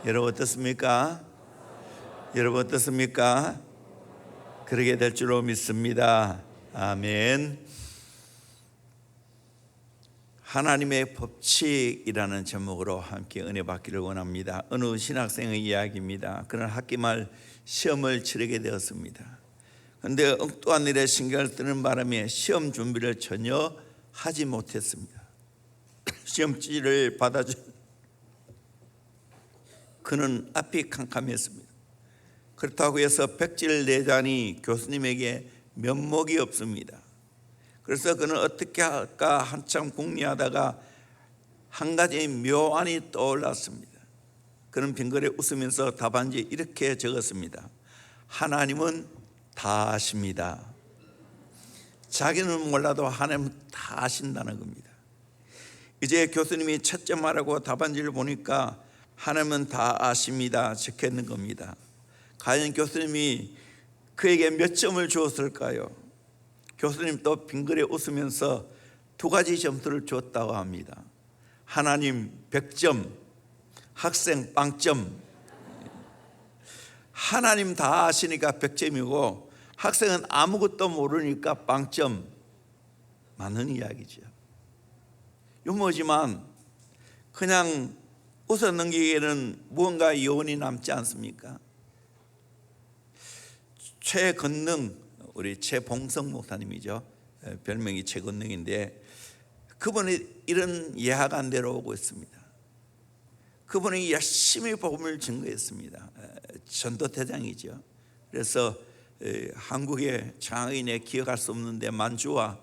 여러분 어떻습니까? 여러분 어떻습니까? 그러게 될 줄로 믿습니다. 아멘. 하나님의 법칙이라는 제목으로 함께 은혜 받기를 원합니다. 어느 신학생의 이야기입니다. 그는 학기 말 시험을 치르게 되었습니다. 그런데 엉뚱한 일에 신경을 쓰는 바람에 시험 준비를 전혀 하지 못했습니다. 시험지를 받아준 그는 앞이 캄캄했습니다. 그렇다고 해서 백지를 내자니 교수님에게 면목이 없습니다. 그래서 그는 어떻게 할까 한참 궁리하다가 한 가지 묘안이 떠올랐습니다. 그는 빙그레 웃으면서 답안지에 이렇게 적었습니다. 하나님은 다 아십니다. 자기는 몰라도 하나님은 다 아신다는 겁니다. 이제 교수님이 첫째 말하고 답안지를 보니까 하나님은 다 아십니다 적혀있는 겁니다. 과연 교수님이 그에게 몇 점을 주었을까요? 교수님 또 빙그레 웃으면서 두 가지 점수를 줬다고 합니다. 하나님 100점, 학생 빵점. 하나님 다 아시니까 100점이고 학생은 아무것도 모르니까 빵점. 맞는 이야기죠. 유머지만 그냥 웃어 넘기기에는 무언가 여운이 남지 않습니까? 최건능, 우리 최봉성 목사님이죠. 별명이 최건능인데 그분이 이런 예화가 안 내려오고 있습니다. 그분이 열심히 복음을 증거했습니다. 전도대장이죠. 그래서 한국의 장애인의 기억할 수 없는데 만주와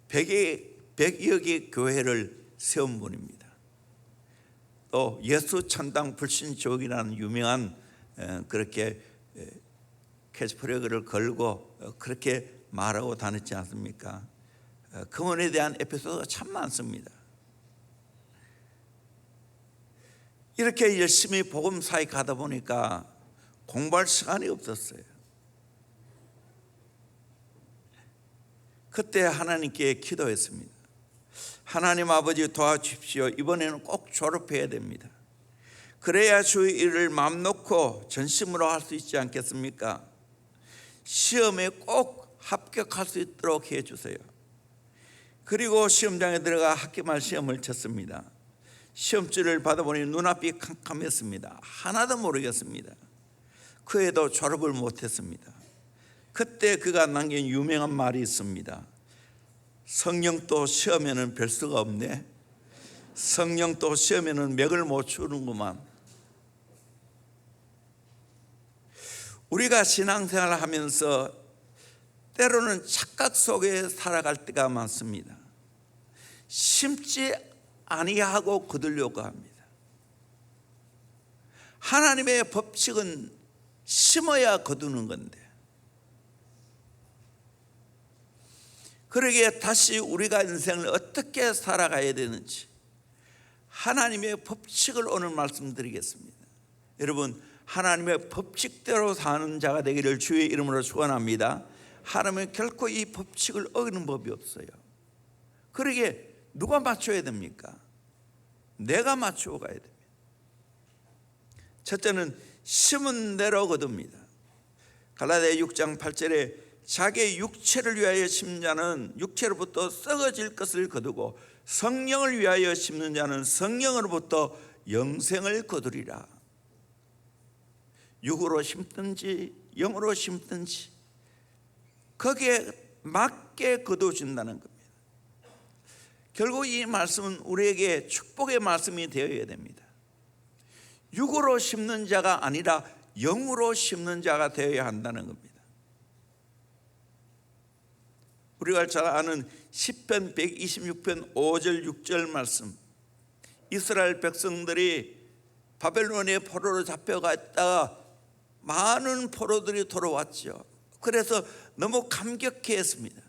100여 개 교회를 세운 분입니다. 또 예수천당 불신족이라는 유명한 그렇게 캐치프레그를 걸고 그렇게 말하고 다녔지 않습니까? 그분에 대한 에피소드가 참 많습니다. 이렇게 열심히 복음 사에 가다 보니까 공부할 시간이 없었어요. 그때 하나님께 기도했습니다. 하나님 아버지 도와주십시오. 이번에는 꼭 졸업해야 됩니다. 그래야 주의 일을 마음 놓고 전심으로 할 수 있지 않겠습니까? 시험에 꼭 합격할 수 있도록 해주세요. 그리고 시험장에 들어가 학기 말 시험을 쳤습니다. 시험지를 받아보니 눈앞이 캄캄했습니다. 하나도 모르겠습니다. 그 해도 졸업을 못했습니다. 그때 그가 남긴 유명한 말이 있습니다. 성령도 시험에는 별 수가 없네. 성령도 시험에는 맥을 못 추는구만. 우리가 신앙생활을 하면서 때로는 착각 속에 살아갈 때가 많습니다. 심지 아니하고 거두려고 합니다. 하나님의 법칙은 심어야 거두는 건데, 그러기에 다시 우리가 인생을 어떻게 살아가야 되는지 하나님의 법칙을 오늘 말씀드리겠습니다. 여러분, 하나님의 법칙대로 사는 자가 되기를 주의 이름으로 축원합니다. 하나님은 결코 이 법칙을 어기는 법이 없어요. 그러기에 누가 맞춰야 됩니까? 내가 맞추어 가야 됩니다. 첫째는 심은 대로 거둡니다. 갈라디아 6장 8절에 자기의 육체를 위하여 심는 자는 육체로부터 썩어질 것을 거두고 성령을 위하여 심는 자는 성령으로부터 영생을 거두리라. 육으로 심든지 영으로 심든지 거기에 맞게 거두어진다는 겁니다. 결국 이 말씀은 우리에게 축복의 말씀이 되어야 됩니다. 육으로 심는 자가 아니라 영으로 심는 자가 되어야 한다는 겁니다. 우리가 잘 아는 시편 126편 5절 6절 말씀, 이스라엘 백성들이 바벨론의 포로로 잡혀갔다가 많은 포로들이 돌아왔죠. 그래서 너무 감격해했습니다.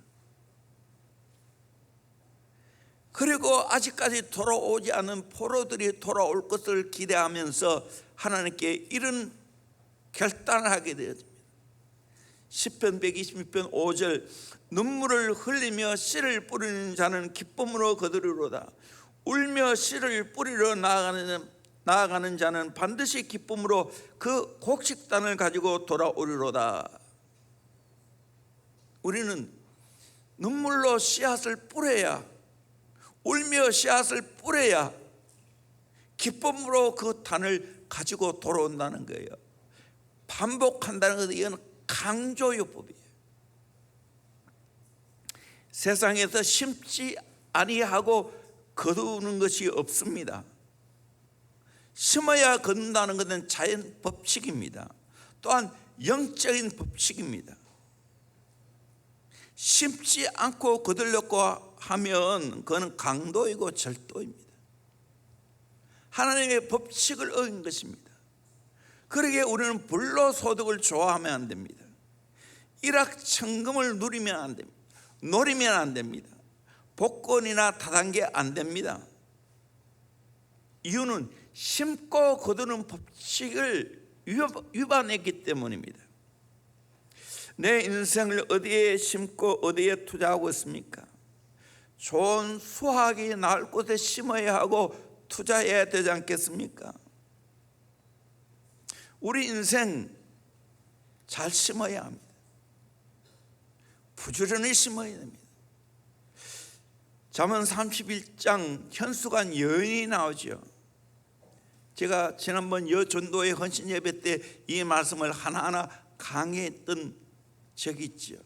그리고 아직까지 돌아오지 않은 포로들이 돌아올 것을 기대하면서 하나님께 이런 결단을 하게 되었습니다. 시편 126편 5절 눈물을 흘리며 씨를 뿌리는 자는 기쁨으로 거두리로다. 울며 씨를 뿌리러 나아가는 나아가는 자는 반드시 기쁨으로 그 곡식단을 가지고 돌아오리로다. 우리는 눈물로 씨앗을 뿌려야, 울며 씨앗을 뿌려야 기쁨으로 그 단을 가지고 돌아온다는 거예요. 반복한다는 것은 이건 강조요법이에요. 세상에서 심지 아니하고 거두는 것이 없습니다. 심어야 거둔다는 것은 자연 법칙입니다. 또한 영적인 법칙입니다. 심지 않고 거두려고 하면 그건 강도이고 절도입니다. 하나님의 법칙을 어긴 것입니다. 그러기에 우리는 불로소득을 좋아하면 안 됩니다. 일확천금을 누리면 안 됩니다. 노리면 안 됩니다. 복권이나 다단계 안 됩니다. 이유는 심고 거두는 법칙을 위반했기 때문입니다. 내 인생을 어디에 심고 어디에 투자하고 있습니까? 좋은 수확이 나올 곳에 심어야 하고 투자해야 되지 않겠습니까? 우리 인생 잘 심어야 합니다. 부지런히 심어야 됩니다. 잠언 31장 현숙한 여인이 나오죠. 제가 지난번 여전도의 헌신 예배 때 이 말씀을 하나하나 강의했던 적이 있죠.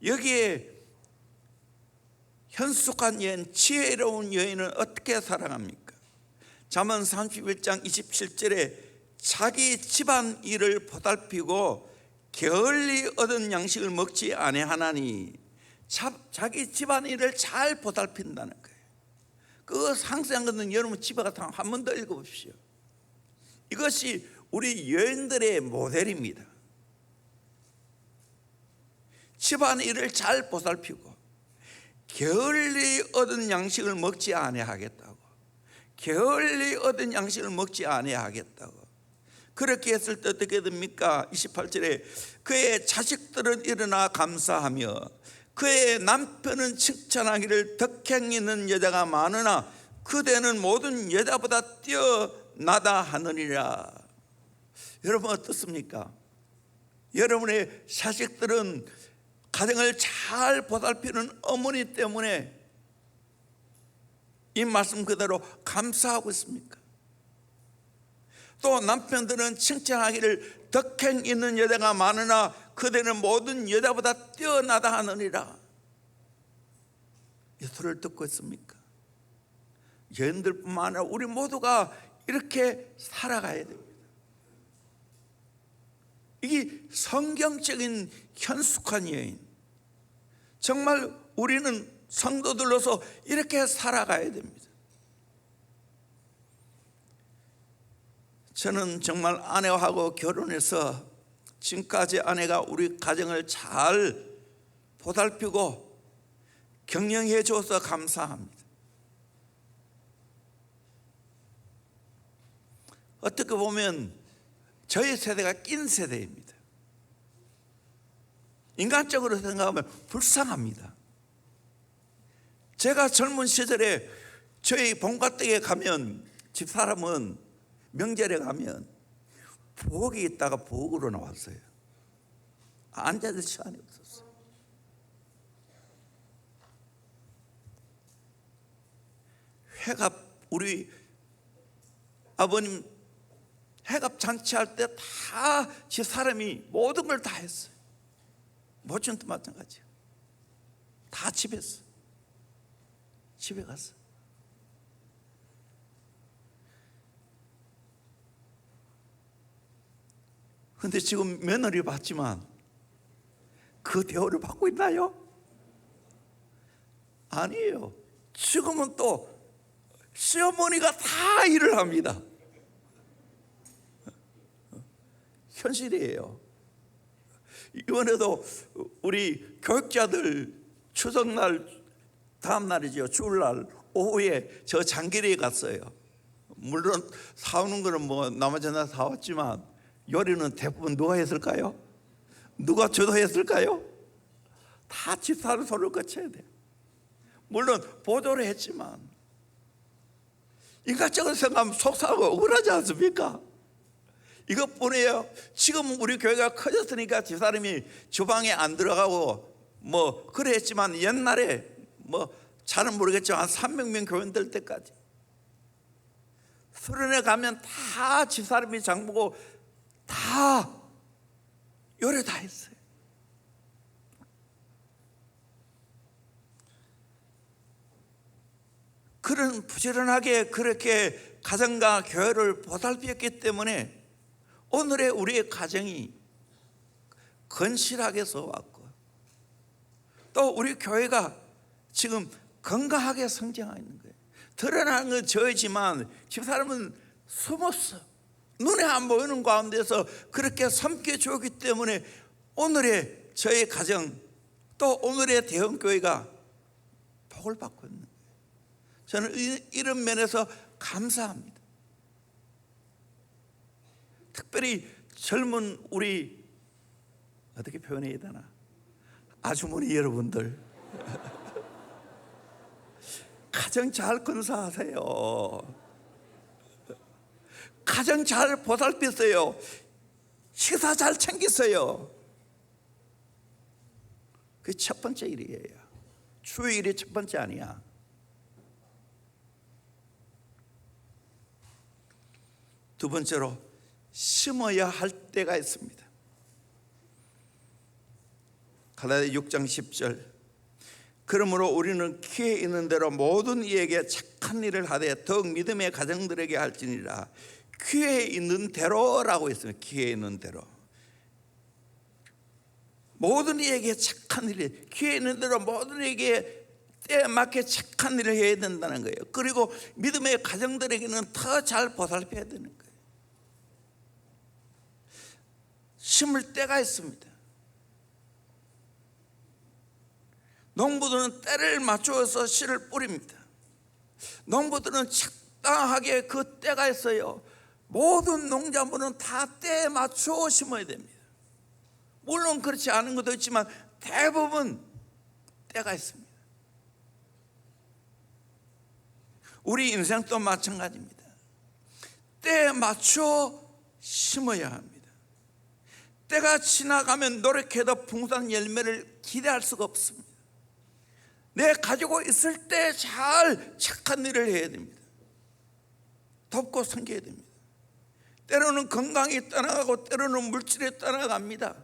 여기에 현숙한 여인, 지혜로운 여인은 어떻게 살아갑니까? 잠언 31장 27절에 자기 집안 일을 보살피고 게을리 얻은 양식을 먹지 아니하나니, 자기 집안 일을 잘 보살핀다는 거예요. 그 상세한 것은 여러분 집에 가서 한 번 더 읽어보십시오. 이것이 우리 여인들의 모델입니다. 집안 일을 잘 보살피고 게을리 얻은 양식을 먹지 아니하겠다고, 게을리 얻은 양식을 먹지 아니하겠다고. 그렇게 했을 때 어떻게 됩니까? 28절에 그의 자식들은 일어나 감사하며 그의 남편은 칭찬하기를 덕행 있는 여자가 많으나 그대는 모든 여자보다 뛰어나다 하느니라. 여러분 어떻습니까? 여러분의 자식들은 가정을 잘 보살피는 어머니 때문에 이 말씀 그대로 감사하고 있습니까? 또 남편들은 칭찬하기를 덕행 있는 여자가 많으나 그대는 모든 여자보다 뛰어나다 하느니라. 이 소리를 듣고 있습니까? 여인들뿐만 아니라 우리 모두가 이렇게 살아가야 됩니다. 이게 성경적인 현숙한 여인. 정말 우리는 성도들로서 이렇게 살아가야 됩니다. 저는 정말 아내하고 결혼해서 지금까지 아내가 우리 가정을 잘 보살피고 격려해 줘서 감사합니다. 어떻게 보면 저희 세대가 낀 세대입니다. 인간적으로 생각하면 불쌍합니다. 제가 젊은 시절에 저희 본가댁에 가면 집사람은 명절에 가면 부엌에 있다가 부엌으로 나왔어요. 앉아있을 시간이 없었어요. 회갑, 우리 아버님 회갑 잔치할 때 다 집사람이 모든 걸 다 했어요. 모친도 마찬가지예요. 다 집에서 집에 갔어. 그런데 지금 며느리 받지만 그 대우를 받고 있나요? 아니에요. 지금은 또 시어머니가 다 일을 합니다. 현실이에요. 이번에도 우리 교육자들 추석날 다음 날이죠. 주일날 오후에 저 장길에 갔어요. 물론 사오는 거는 뭐 나머지나 사왔지만 요리는 대부분 누가 했을까요? 누가 주도했을까요? 다 집사람 손을 거쳐야 돼요. 물론 보조를 했지만 인간적으로 생각하면 속상하고 억울하지 않습니까? 이것뿐이에요. 지금 우리 교회가 커졌으니까 집사람이 주방에 안 들어가고 뭐 그랬지만 옛날에 뭐 잘은 모르겠지만 한 300명 교인들 때까지 수련회 가면 다 집사람이 장보고 다 요리 다 했어요. 그런 부지런하게 그렇게 가정과 교회를 보살폈기 때문에 오늘의 우리의 가정이 건실하게 서왔고 또 우리 교회가 지금 건강하게 성장하고 있는 거예요. 드러나는 건 저이지만 집사람은 숨었어. 눈에 안 보이는 가운데서 그렇게 섬겨주었기 때문에 오늘의 저희 가정 또 오늘의 대형교회가 복을 받고 있는 거예요. 저는 이런 면에서 감사합니다. 특별히 젊은 우리 어떻게 표현해야 되나 아주머니 여러분들 가정 잘 건사하세요. 가정 잘 보살피세요. 식사 잘 챙기세요. 그게 첫 번째 일이에요. 주의 일이 첫 번째 아니야. 두 번째로 심어야 할 때가 있습니다. 갈라디아 6장 10절 그러므로 우리는 기회 있는 대로 모든 이에게 착한 일을 하되 더욱 믿음의 가정들에게 할지니라. 기회 있는 대로라고 했습니다. 기회 있는 대로 모든 이에게 착한 일, 기회 있는 대로 모든 이에게 때에 맞게 착한 일을 해야 된다는 거예요. 그리고 믿음의 가정들에게는 더 잘 보살펴야 되는 거예요. 심을 때가 있습니다. 농부들은 때를 맞추어서 씨를 뿌립니다. 농부들은 적당하게 그 때가 있어요. 모든 농작물은 다 때에 맞춰 심어야 됩니다. 물론 그렇지 않은 것도 있지만 대부분 때가 있습니다. 우리 인생도 마찬가지입니다. 때에 맞춰 심어야 합니다. 때가 지나가면 노력해도 풍성한 열매를 기대할 수가 없습니다. 내 가지고 있을 때 잘 착한 일을 해야 됩니다. 돕고 섬겨야 됩니다. 때로는 건강이 떠나가고 때로는 물질이 떠나갑니다.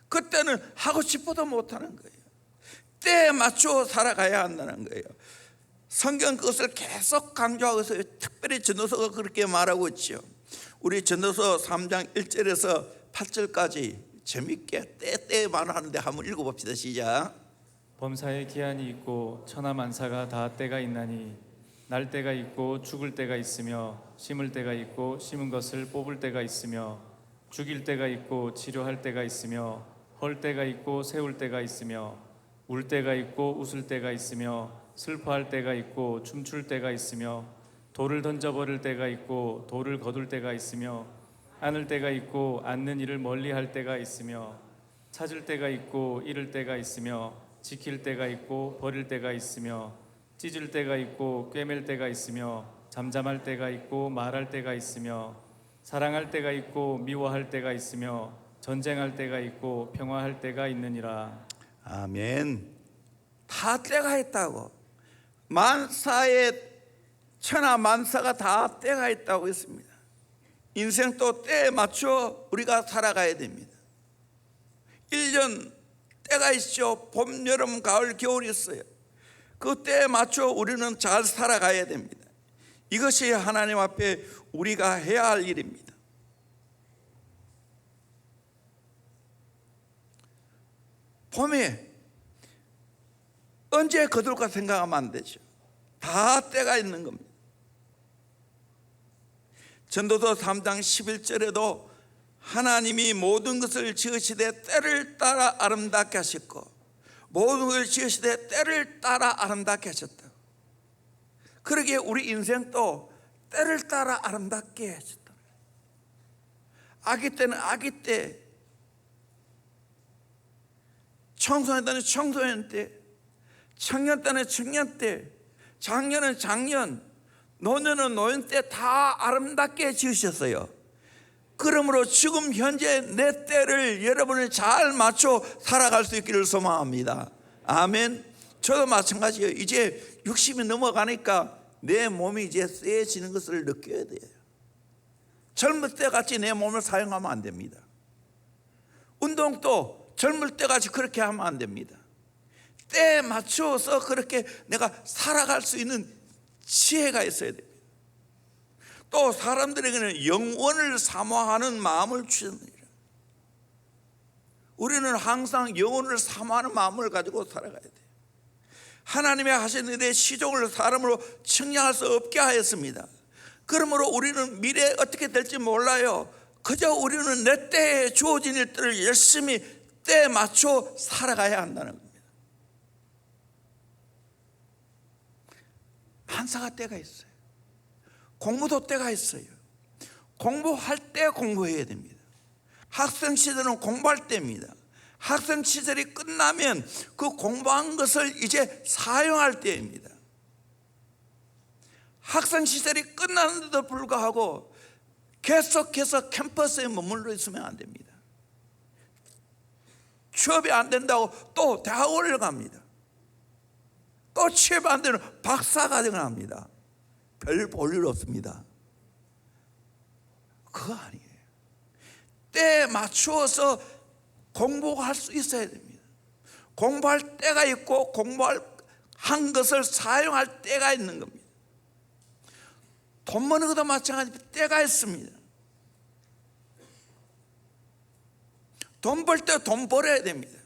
그때는 하고 싶어도 못하는 거예요. 때에 맞추어 살아가야 한다는 거예요. 성경 그것을 계속 강조하고 있어요. 특별히 전도서가 그렇게 말하고 있죠. 우리 전도서 3장 1절에서 8절까지 재밌게 때때에 말하는데 한번 읽어봅시다. 시작. 범사에 기한이 있고 천하만사가 다 때가 있나니 날 때가 있고 죽을 때가 있으며 심을 때가 있고 심은 것을 뽑을 때가 있으며 죽일 때가 있고 치료할 때가 있으며 헐 때가 있고 세울 때가 있으며 울 때가 있고 웃을 때가 있으며 슬퍼할 때가 있고 춤출 때가 있으며 돌을 던져버릴 때가 있고 돌을 거둘 때가 있으며 안을 때가 있고 앉는 일을 멀리할 때가 있으며 찾을 때가 있고 잃을 때가 있으며 지킬 때가 있고 버릴 때가 있으며 찢을 때가 있고 꿰맬 때가 있으며 잠잠할 때가 있고 말할 때가 있으며 사랑할 때가 있고 미워할 때가 있으며 전쟁할 때가 있고 평화할 때가 있느니라. 아멘. 다 때가 있다고. 만사의 천하 만사가 다 때가 있다고 했습니다. 인생도 때에 맞춰 우리가 살아가야 됩니다. 1년 때가 있죠. 봄, 여름, 가을, 겨울이 있어요. 그 때에 맞춰 우리는 잘 살아가야 됩니다. 이것이 하나님 앞에 우리가 해야 할 일입니다. 봄에 언제 거둘까 생각하면 안 되죠. 다 때가 있는 겁니다. 전도서 3장 11절에도 하나님이 모든 것을 지으시되 때를 따라 아름답게 하셨고 모든 것을 지으시되 때를 따라 아름답게 하셨다. 그러기에 우리 인생도 때를 따라 아름답게 하셨다. 아기 때는 아기 때, 청소년 때는 청소년 때, 청년 때는 청년 때, 장년은 장년, 노년은 노년 때 다 아름답게 지으셨어요. 그러므로 지금 현재 내 때를 여러분이 잘 맞춰 살아갈 수 있기를 소망합니다. 아멘. 저도 마찬가지예요. 이제 60이 넘어가니까 내 몸이 이제 쎄해지는 것을 느껴야 돼요. 젊을 때 같이 내 몸을 사용하면 안 됩니다. 운동도 젊을 때 같이 그렇게 하면 안 됩니다. 때에 맞춰서 그렇게 내가 살아갈 수 있는 지혜가 있어야 됩니다. 또 사람들에게는 영원을 사모하는 마음을 주셨느니라. 우리는 항상 영원을 사모하는 마음을 가지고 살아가야 돼요. 하나님의 하신 일의 시종을 사람으로 측량할 수 없게 하였습니다. 그러므로 우리는 미래에 어떻게 될지 몰라요. 그저 우리는 내 때에 주어진 일들을 열심히 때에 맞춰 살아가야 한다는 겁니다. 만사가 때가 있어요. 공부도 때가 있어요. 공부할 때 공부해야 됩니다. 학생 시절은 공부할 때입니다. 학생 시절이 끝나면 그 공부한 것을 이제 사용할 때입니다. 학생 시절이 끝났는데도 불구하고 계속해서 캠퍼스에 머물러 있으면 안 됩니다. 취업이 안 된다고 또 대학원을 갑니다. 또 취업이 안 되는 박사과정을 합니다. 별 볼 일 없습니다. 그거 아니에요. 때에 맞추어서 공부할 수 있어야 됩니다. 공부할 때가 있고 한 것을 사용할 때가 있는 겁니다. 돈 버는 것도 마찬가지로 때가 있습니다. 돈 벌 때 돈 벌어야 됩니다.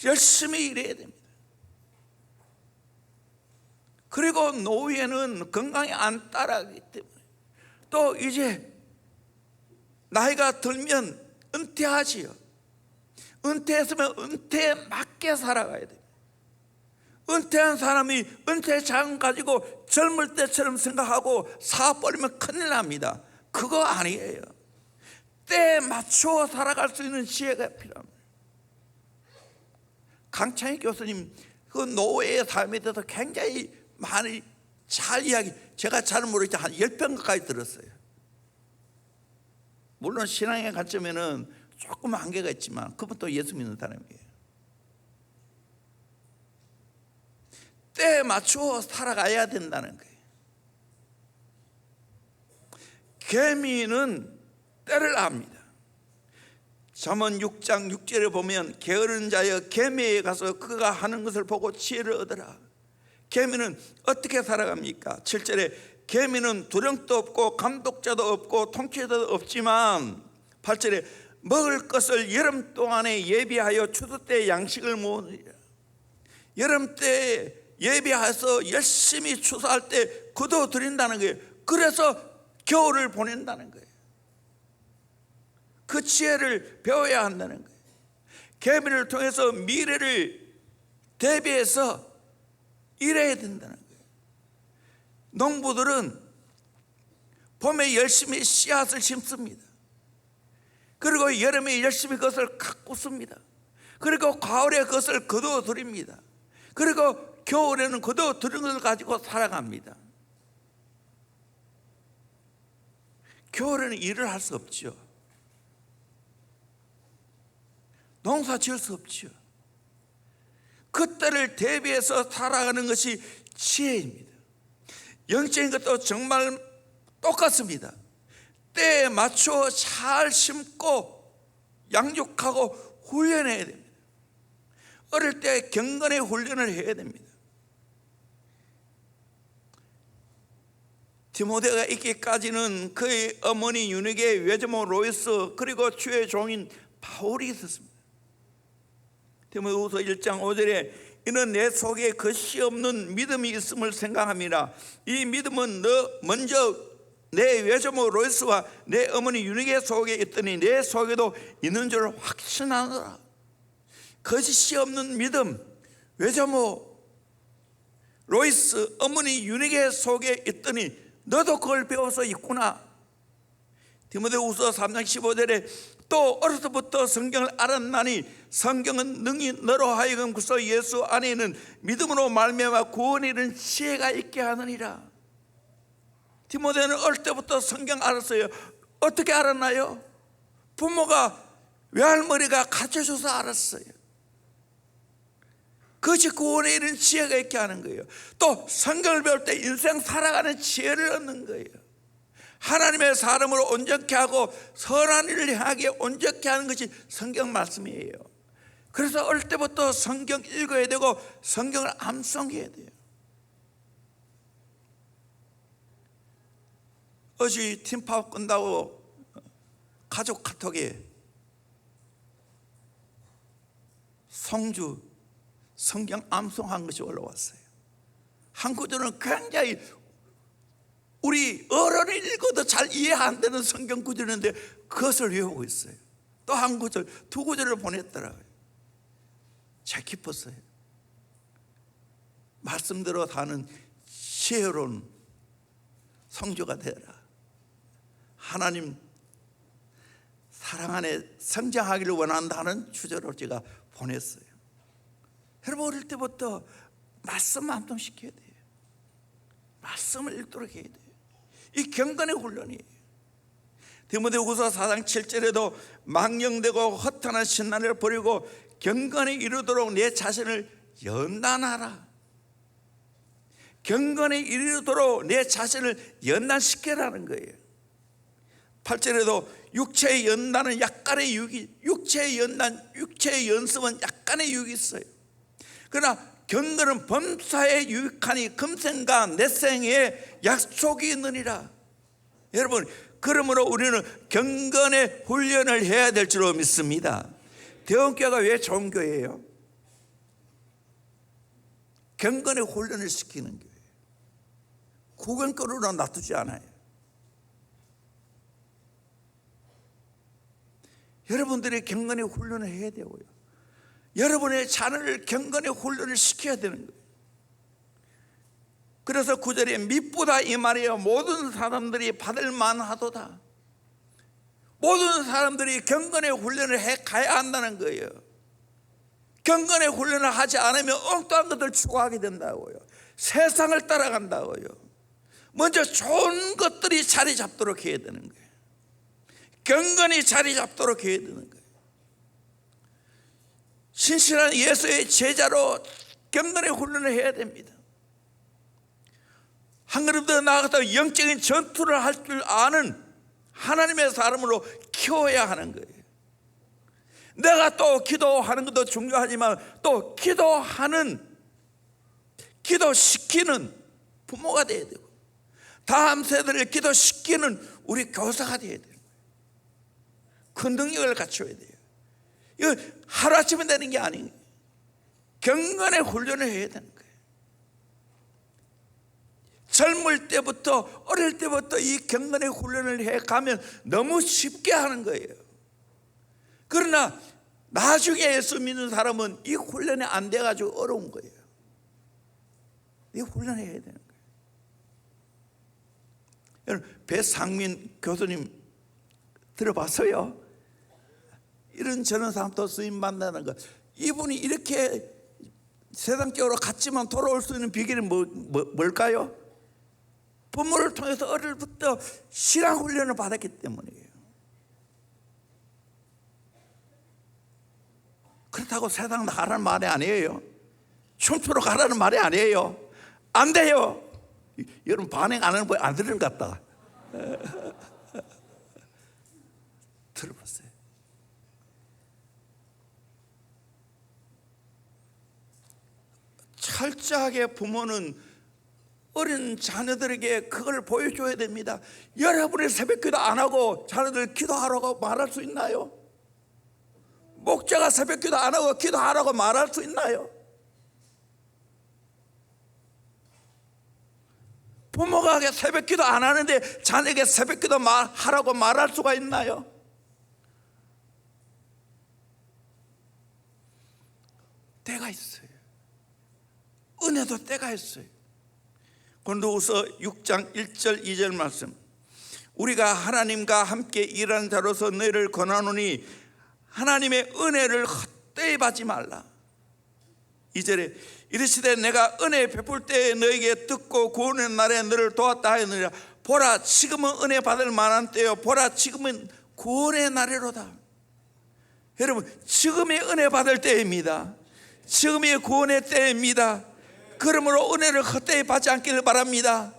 열심히 일해야 됩니다. 그리고 노후에는 건강이 안 따라가기 때문에 또 이제 나이가 들면 은퇴하지요. 은퇴했으면 은퇴에 맞게 살아가야 돼요. 은퇴한 사람이 은퇴 자금 가지고 젊을 때처럼 생각하고 사업 벌이면 큰일 납니다. 그거 아니에요. 때에 맞춰 살아갈 수 있는 지혜가 필요합니다. 강창희 교수님 그 노예의 삶에 대해서 굉장히 많이 잘 이야기, 제가 잘 모르겠지만 한 10편 가까이 들었어요. 물론 신앙의 관점에는 조금 한계가 있지만 그것도 예수 믿는 사람이에요. 때에 맞추어 살아가야 된다는 거예요. 개미는 때를 압니다. 잠언 6장 6절에 보면 게으른 자여 개미에 가서 그가 하는 것을 보고 지혜를 얻으라. 개미는 어떻게 살아갑니까? 7절에 개미는 두령도 없고 감독자도 없고 통치자도 없지만 8절에 먹을 것을 여름 동안에 예비하여 추수 때 양식을 모으느니라. 여름 때 예비해서 열심히 추수할 때 거둬들인다는 거예요. 그래서 겨울을 보낸다는 거예요. 그 지혜를 배워야 한다는 거예요. 개미를 통해서 미래를 대비해서 일해야 된다는 거예요. 농부들은 봄에 열심히 씨앗을 심습니다. 그리고 여름에 열심히 그것을 가꾸습니다. 그리고 가을에 그것을 거둬들입니다. 그리고 겨울에는 거둬들인 것을 가지고 살아갑니다. 겨울에는 일을 할 수 없죠. 농사 지을 수 없죠. 그때를 대비해서 살아가는 것이 지혜입니다. 영적인 것도 정말 똑같습니다. 때에 맞춰 잘 심고 양육하고 훈련해야 됩니다. 어릴 때 경건의 훈련을 해야 됩니다. 디모데가 있기까지는 그의 어머니 유니게 외조모 로이스 그리고 주의 종인 바울이 있었습니다. 디모데후서 1장 5절에 이는 내 속에 것이 없는 믿음이 있음을 생각함이라. 이 믿음은 먼저 내 외조모 로이스와 내 어머니 유니게 속에 있더니 내 속에도 있는 줄 확신하노라. 거짓이 없는 믿음, 외조모 로이스, 어머니 유니게 속에 있더니 너도 그걸 배워서 있구나. 디모데후서 3장 15절에 또 어려서부터 성경을 알았나니 성경은 능히 너로 하여금 그리스도 예수 안에 있는 믿음으로 말미암아 구원에 이르는 지혜가 있게 하느니라. 디모데는 어릴 때부터 성경 알았어요. 어떻게 알았나요? 부모가 외할머니가 가르쳐줘서 알았어요. 그것이 구원에 이르는 지혜가 있게 하는 거예요. 또 성경을 배울 때 인생 살아가는 지혜를 얻는 거예요. 하나님의 사람으로 온전케 하고 선한 일을 향하게 온전케 하는 것이 성경 말씀이에요. 그래서 어릴 때부터 성경 읽어야 되고 성경을 암송해야 돼요. 어제 팀파업 끝나고 가족 카톡에 성주 성경 암송한 것이 올라왔어요. 한 구절은 굉장히 우리 어른이 읽어도 잘 이해 안 되는 성경 구절인데 그것을 외우고 있어요. 또 한 구절, 두 구절을 보냈더라고요. 잘 기뻤어요. 말씀대로 사는 지혜로운 성주가 되라. 하나님 사랑 안에 성장하기를 원한다는 주제로 제가 보냈어요. 여러분 어릴 때부터 말씀 암송시켜야 돼요. 말씀을 읽도록 해야 돼요. 이 경건의 훈련이에요. 디모데후서 4장 7절에도 망령되고 허탄한 신난을 버리고 경건에 이르도록 내 자신을 연단하라. 경건에 이르도록 내 자신을 연단시켜라는 거예요. 8절에도 육체의 연단은 약간의 유익이, 육체의 연습은 약간의 유익이 있어요. 그러나 경건은 범사에 유익하니 금생과 내생에 약속이 있느니라. 여러분, 그러므로 우리는 경건의 훈련을 해야 될 줄로 믿습니다. 대원교회가 왜 좋은 교회예요? 경건의 훈련을 시키는 교회. 구경거리로 놔두지 않아요. 여러분들이 경건의 훈련을 해야 되고요. 여러분의 자녀를 경건의 훈련을 시켜야 되는 거예요. 그래서 9절에 mit보다 이 말이에요. 모든 사람들이 받을 만하도다. 모든 사람들이 경건의 훈련을 해 가야 한다는 거예요. 경건의 훈련을 하지 않으면 엉뚱한 것들 추구하게 된다고요. 세상을 따라간다고요. 먼저 좋은 것들이 자리 잡도록 해야 되는 거예요. 경건이 자리 잡도록 해야 되는 거예요. 신실한 예수의 제자로 경건의 훈련을 해야 됩니다. 한 걸음 더 나아가서 영적인 전투를 할 줄 아는 하나님의 사람으로 키워야 하는 거예요. 내가 또 기도하는 것도 중요하지만 또 기도시키는 부모가 돼야 되고 다음 세대를 기도시키는 우리 교사가 돼야 돼요. 그 능력을 갖춰야 돼요. 이거 하루아침에 되는 게 아니에요. 경건의 훈련을 해야 되는 거예요. 젊을 때부터 어릴 때부터 이 경건의 훈련을 해가면 너무 쉽게 하는 거예요. 그러나 나중에 예수 믿는 사람은 이 훈련이 안 돼가지고 어려운 거예요. 이 훈련을 해야 되는 거예요. 여러분 배상민 교수님 들어봤어요? 이런 저런 사람도 쓰임 만나는 거. 이분이 이렇게 세상적으로 갔지만 돌아올 수 있는 비결이 뭘까요? 부모를 통해서 어릴 때부터 신앙 훈련을 받았기 때문이에요. 그렇다고 세상 나가라는 말이 아니에요. 춤추러 가라는 말이 아니에요. 안 돼요. 여러분 반응 안 하는 거 안 들은 것 같다. 들어보세요. 철저하게 부모는 어린 자녀들에게 그걸 보여줘야 됩니다. 여러분이 새벽기도 안 하고 자녀들 기도하라고 말할 수 있나요? 목자가 새벽기도 안 하고 기도하라고 말할 수 있나요? 부모가 새벽기도 안 하는데 자녀에게 새벽기도 하라고 말할 수가 있나요? 때가 있어요. 은혜도 때가 있어요. 고린도후서 6장 1절 2절 말씀. 우리가 하나님과 함께 일하는 자로서 너희를 권하노니 하나님의 은혜를 헛되이 받지 말라. 2절에 이르시되 내가 은혜 베풀 때에 너에게 듣고 구원의 날에 너를 도왔다 하였느니라. 보라 지금은 은혜 받을 만한 때요 보라 지금은 구원의 날이로다. 여러분 지금이 은혜 받을 때입니다. 지금이 구원의 때입니다. 그러므로 은혜를 헛되이 받지 않기를 바랍니다.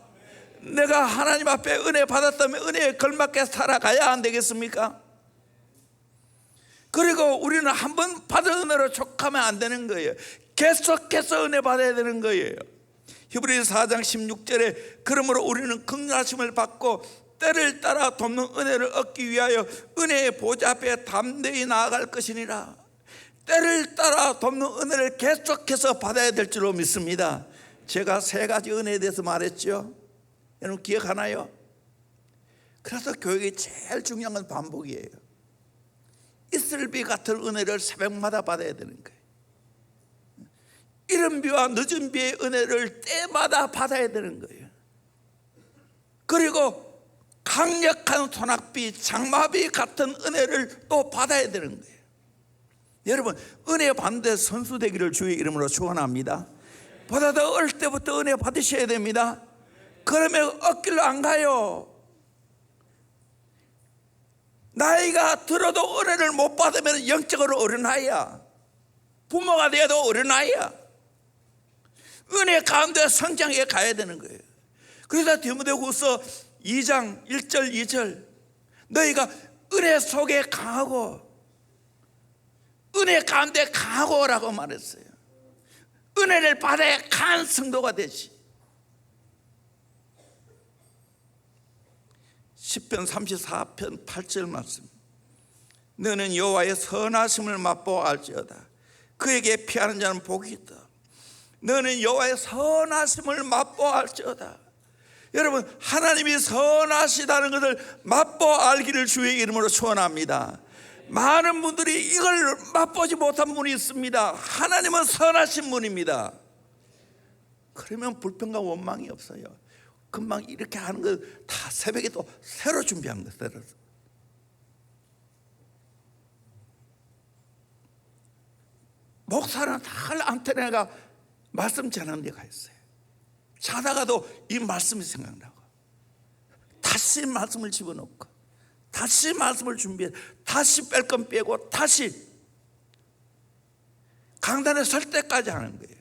내가 하나님 앞에 은혜 받았다면 은혜에 걸맞게 살아가야 안 되겠습니까? 그리고 우리는 한 번 받은 은혜로 족하면 안 되는 거예요. 계속해서 은혜 받아야 되는 거예요. 히브리서 4장 16절에 그러므로 우리는 긍휼하심을 받고 때를 따라 돕는 은혜를 얻기 위하여 은혜의 보좌 앞에 담대히 나아갈 것이니라. 때를 따라 돕는 은혜를 계속해서 받아야 될 줄로 믿습니다. 제가 3가지 은혜에 대해서 말했죠. 여러분 기억하나요? 그래서 교육이 제일 중요한 건 반복이에요. 이슬비 같은 은혜를 새벽마다 받아야 되는 거예요. 이른 비와 늦은 비의 은혜를 때마다 받아야 되는 거예요. 그리고 강력한 소낙비, 장마비 같은 은혜를 또 받아야 되는 거예요. 여러분 은혜 받는 데 선수 되기를 주의 이름으로 축원합니다. 보다 더 어릴 때부터 은혜 받으셔야 됩니다. 그러면 얻길로 안 가요. 나이가 들어도 은혜를 못 받으면 영적으로 어린아이야. 부모가 돼도 어린아이야. 은혜 가운데 성장해 가야 되는 거예요. 그래서 디모데후서 2장 1절 2절 너희가 은혜 속에 강하고 은혜 가운데 강하고라고 말했어요. 은혜를 받아야 강한 성도가 되지. 시편 34편 8절 말씀 너는 여호와의 선하심을 맛보아 알지어다. 그에게 피하는 자는 복이 있다. 너는 여호와의 선하심을 맛보아 알지어다. 여러분 하나님이 선하시다는 것을 맛보아 알기를 주의 이름으로 축원합니다. 많은 분들이 이걸 맛보지 못한 분이 있습니다. 하나님은 선하신 분입니다. 그러면 불평과 원망이 없어요. 금방 이렇게 하는 거 다 새벽에 또 새로 준비한 거 새로. 목사는 다 안테나가 말씀 전하는 데가 있어요. 자다가도 이 말씀이 생각나고 다시 말씀을 집어넣고 다시 말씀을 준비해 다시 뺄 건 빼고 다시 강단에 설 때까지 하는 거예요.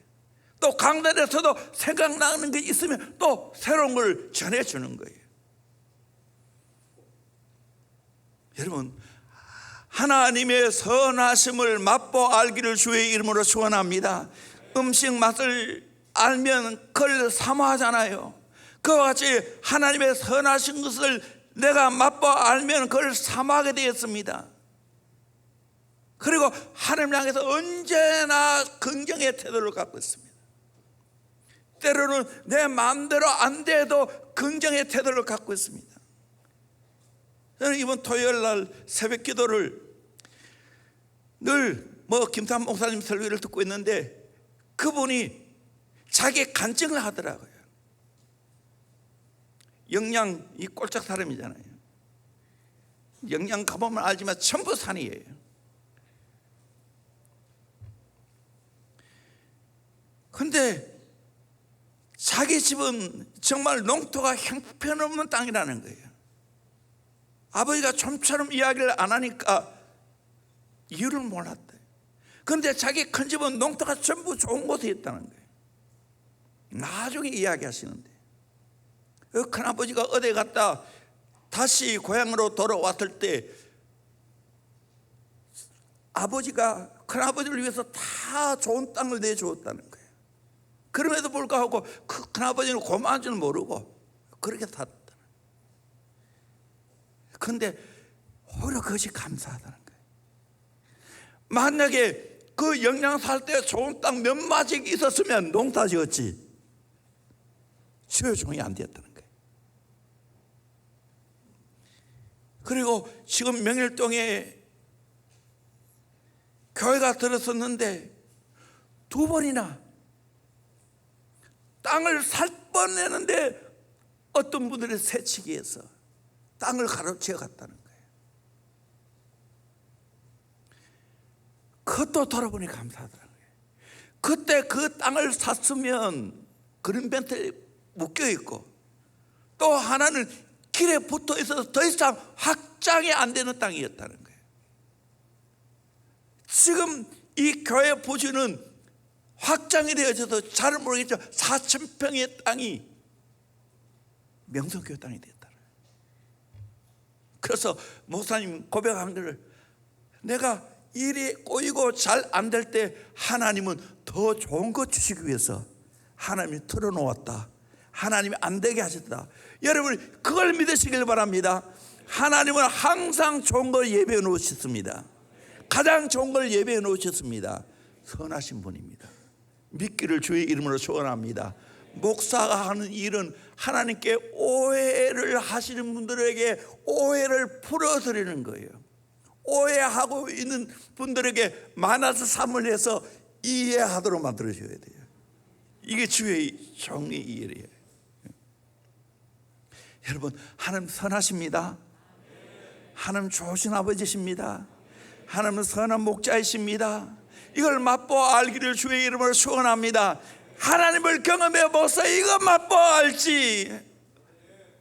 또 강단에서도 생각나는 게 있으면 또 새로운 걸 전해주는 거예요. 여러분 하나님의 선하심을 맛보아 알기를 주의 이름으로 축원합니다. 음식 맛을 알면 그걸 사모하잖아요. 그와 같이 하나님의 선하신 것을 내가 맛보아 알면 그걸 사모하게 되었습니다. 그리고 하나님 향해서 언제나 긍정의 태도를 갖고 있습니다. 때로는 내 마음대로 안 돼도 긍정의 태도를 갖고 있습니다. 저는 이번 토요일 날 새벽 기도를 늘 김탄 목사님 설교를 듣고 있는데 그분이 자기 간증을 하더라고요. 영양 이 꼴짝 사람이잖아요. 영양 가보면 알지만 전부 산이에요. 근데 자기 집은 정말 농토가 형편없는 땅이라는 거예요. 아버지가 좀처럼 이야기를 안 하니까 이유를 몰랐대. 그런데 자기 큰 집은 농토가 전부 좋은 곳에 있다는 거예요. 나중에 이야기하시는데 큰아버지가 어디 갔다 다시 고향으로 돌아왔을 때 아버지가 큰아버지를 위해서 다 좋은 땅을 내주었다는 거예요. 그럼에도 불구하고 그 큰아버지는 고마운 줄 모르고 그렇게 살았다는 거예요. 그런데 오히려 그것이 감사하다는 거예요. 만약에 그 영양 살 때 좋은 땅 몇 마씩 있었으면 농사 지었지 수요종이 안 되었다는 거예요. 그리고 지금 명일동에 교회가 들었었는데 2번이나 땅을 살 뻔했는데 어떤 분들이 새치기해서 땅을 가로채어 갔다는 거예요. 그것도 돌아보니 감사하더라고요. 그때 그 땅을 샀으면 그린벨트에 묶여 있고, 또 하나는 길에 붙어 있어서 더 이상 확장이 안 되는 땅이었다는 거예요. 지금 이 교회 부지는 확장이 되어져서 잘 모르겠죠. 4,000평의 땅이 명성교회 땅이 됐다. 그래서 목사님 고백한 거를, 내가 일이 꼬이고 잘 안 될 때 하나님은 더 좋은 것 주시기 위해서 하나님이 틀어놓았다. 하나님이 안 되게 하셨다. 여러분 그걸 믿으시길 바랍니다. 하나님은 항상 좋은 걸 예배해 놓으셨습니다. 가장 좋은 걸 예배해 놓으셨습니다. 선하신 분입니다. 믿기를 주의 이름으로 축원합니다. 목사가 하는 일은 하나님께 오해를 하시는 분들에게 오해를 풀어드리는 거예요. 오해하고 있는 분들에게 많아서 삼을 해서 이해하도록 만들어줘야 돼요. 이게 주의 정의 일이에요. 여러분 하나님 선하십니다. 하나님 좋으신 아버지십니다. 하나님은 선한 목자이십니다. 이걸 맛보아 알기를 주의 이름으로 축원합니다. 하나님을 경험해 보세요. 이거 맛보아 알지.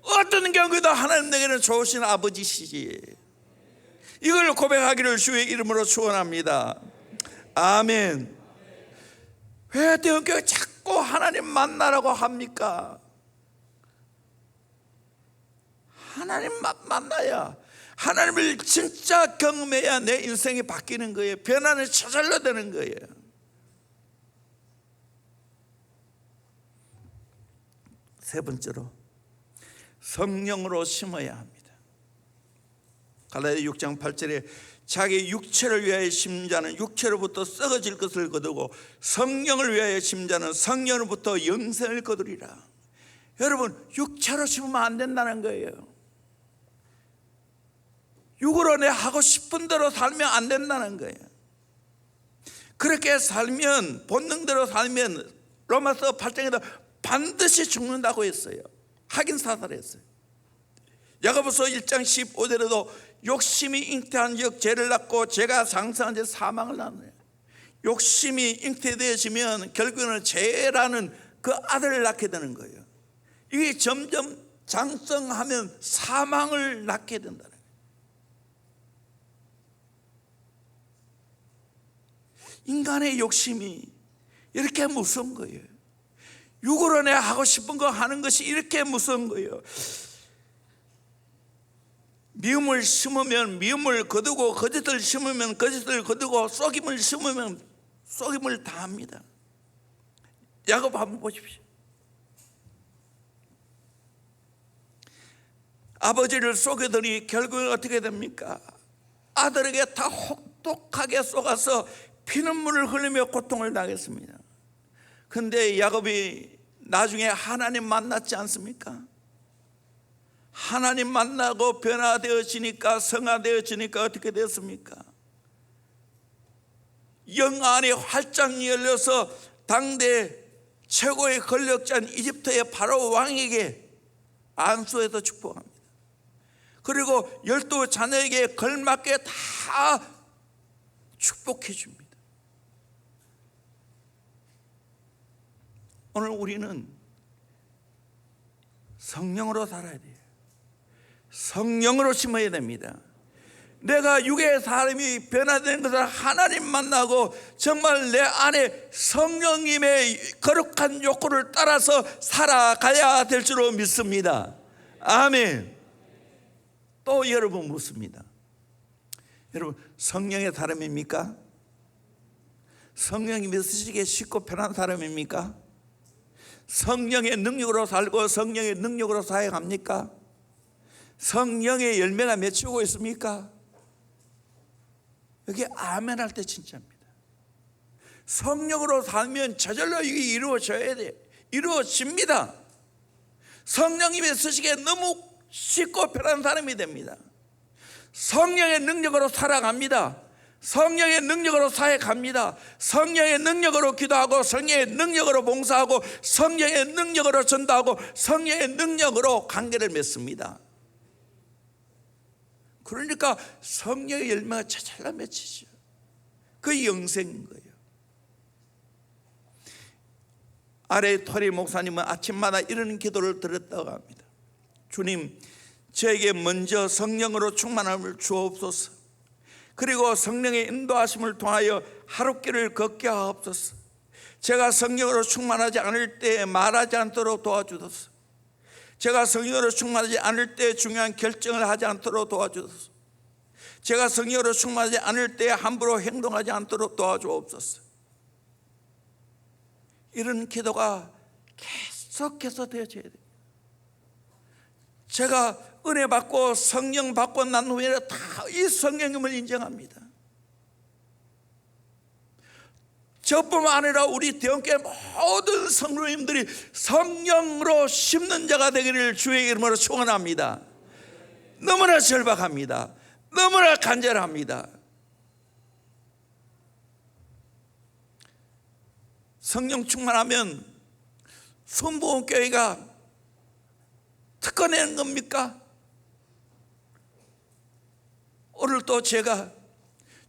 어떤 경우도 하나님 내게는 좋으신 아버지시지. 이걸 고백하기를 주의 이름으로 축원합니다. 아멘. 왜 대형교회 자꾸 하나님 만나라고 합니까? 하나님 만나야, 하나님을 진짜 경험해야 내 인생이 바뀌는 거예요. 변화는 저절로 되는 거예요. 세 번째로 성령으로 심어야 합니다. 갈라디아 6장 8절에 자기 육체를 위하여 심은 자는 육체로부터 썩어질 것을 거두고 성령을 위하여 심은 자는 성령으로부터 영생을 거두리라. 여러분 육체로 심으면 안 된다는 거예요. 육으로 내 하고 싶은 대로 살면 안 된다는 거예요. 그렇게 살면, 본능대로 살면 로마서 8장에도 반드시 죽는다고 했어요. 확인 사살했어요. 야고보서 1장 15절에도 욕심이 잉태한 즉 죄를 낳고 죄가 장성한 즉 사망을 낳느냐. 욕심이 잉태되어지면 결국에는 죄라는 그 아들을 낳게 되는 거예요. 이게 점점 장성하면 사망을 낳게 된다는 거예요. 인간의 욕심이 이렇게 무서운 거예요. 육으로 내 하고 싶은 거 하는 것이 이렇게 무서운 거예요. 미움을 심으면 미움을 거두고, 거짓을 심으면 거짓을 거두고, 속임을 심으면 속임을 다합니다. 야고보 한번 보십시오. 아버지를 속이더니 결국은 어떻게 됩니까? 아들에게 다 혹독하게 속아서 피눈물을 흘리며 고통을 당했습니다. 그런데 야곱이 나중에 하나님 만났지 않습니까? 하나님 만나고 변화되어지니까, 성화되어지니까 어떻게 됐습니까? 영 안이 활짝 열려서 당대 최고의 권력자인 이집트의 바로 왕에게 안수해서 축복합니다. 그리고 12 자녀에게 걸맞게 다 축복해 줍니다. 오늘 우리는 성령으로 살아야 돼요. 성령으로 심어야 됩니다. 내가 육의 사람이 변화되는 것을 하나님 만나고 정말 내 안에 성령님의 거룩한 욕구를 따라서 살아가야 될 줄로 믿습니다. 아멘. 또 여러분 묻습니다. 여러분 성령의 사람입니까? 성령이 믿으시기에 쉽고 편한 사람입니까? 성령의 능력으로 살고 성령의 능력으로 사역합니까? 성령의 열매가 맺히고 있습니까? 여기 아멘 할 때 진짜입니다. 성령으로 살면 저절로 이게 이루어져야 돼. 이루어집니다. 성령님의 쓰시기에 너무 쉽고 편한 사람이 됩니다. 성령의 능력으로 살아갑니다. 성령의 능력으로 사역합니다. 성령의 능력으로 기도하고 성령의 능력으로 봉사하고 성령의 능력으로 전도하고 성령의 능력으로 관계를 맺습니다. 그러니까 성령의 열매가 차찰나 맺히죠. 그 영생인 거예요. 아래 토리 목사님은 아침마다 이런 기도를 드렸다고 합니다. 주님, 저에게 먼저 성령으로 충만함을 주옵소서. 그리고 성령의 인도하심을 통하여 하루길을 걷게 하옵소서. 제가 성령으로 충만하지 않을 때 말하지 않도록 도와주소서. 제가 성령으로 충만하지 않을 때 중요한 결정을 하지 않도록 도와주소서. 제가 성령으로 충만하지 않을 때 함부로 행동하지 않도록 도와주옵소서. 이런 기도가 계속해서 되어져야 돼요. 제가 은혜 받고 성령 받고 난 후에 다 이 성령님을 인정합니다. 저뿐만 아니라 우리 대형교회 모든 성도님들이 성령으로 심는 자가 되기를 주의 이름으로 축원합니다. 너무나 절박합니다. 너무나 간절합니다. 성령 충만하면 순복음교회가 특권내는 겁니까? 오늘 또 제가